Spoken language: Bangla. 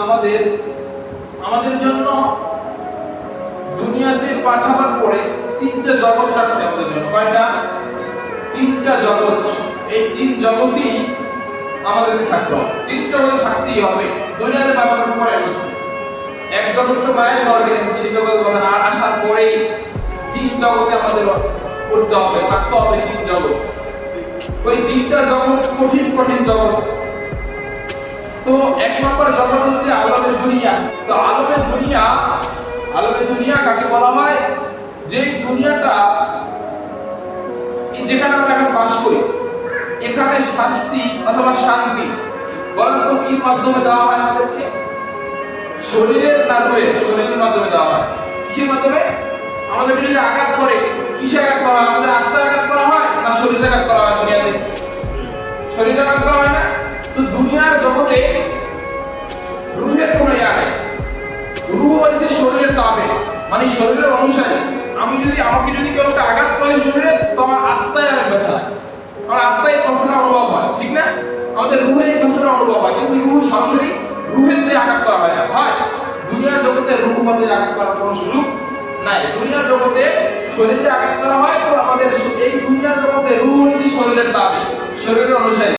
আমাদের আমাদের জন্য দুনিয়াতে পাঠাবার পরে তিনটা জগৎ রাখছে আমাদের জন্য। কয়টা? তিনটা জগৎ। এই তিন জগৎই আমাদেরকে থাকতে হবে, তিন জগতে থাকতেই হবে। দুনিয়াতে পাঠাবার পরে হচ্ছে এক জগৎ তো মায়ের গর্ভে গেছে, সেই জগতের কথা না আসার পরেই তিন জগতে আমাদের করতে হবে, থাকতে হবে তিন জগৎ। ওই তিনটা জগৎ কঠিন কঠিন জগৎ। তো এক নম্বর জগৎ হচ্ছে আলমের দুনিয়া। তো আলমের দুনিয়া কাকে বলা হয়? যে দুনিয়াটা যেখানে আমরা এখন বাস করি, এখানে শাস্তি অথবা শান্তি বলেন তো কি মাধ্যমে দেওয়া হয় আমাদেরকে? শরীরের মাধ্যমে দেওয়া হয়। কিসের মাধ্যমে? আমাদেরকে যদি আঘাত করে, কিসে আঘাত করা হয়? আমাদের আত্মায় আঘাত করা হয় না শরীরে আঘাত করা হয়? দুনিয়াতে শরীরে আঘাত করা হয় না? তো দুনিয়ার জগতে রূহের কোনো ইয়া নেই। রূহ হচ্ছে শরীরের তাবে, মানে শরীরের অনুসারে। আমাকে যদি কেউ একটা আঘাত করে শরীরে, তো আমার আত্মায় আর ব্যথা লাগে, আমার আত্মায় কষ্টটা অনুভব হয়, ঠিক না? আমাদের রূহে এই কষ্টটা অনুভব হয়, কিন্তু রূহ সরাসরি রূহের দিয়ে আঘাত করা হয় না। হয় দুনিয়ার জগতে রূহ মাঝে আঘাত করার কোনো সুযোগ নাই। দুনিয়ার জগতে শরীরে আঘাত করা হয়। তো আমাদের এই দুনিয়ার জগতে রূহ হচ্ছে শরীরের তাবে, শরীরের অনুসারে।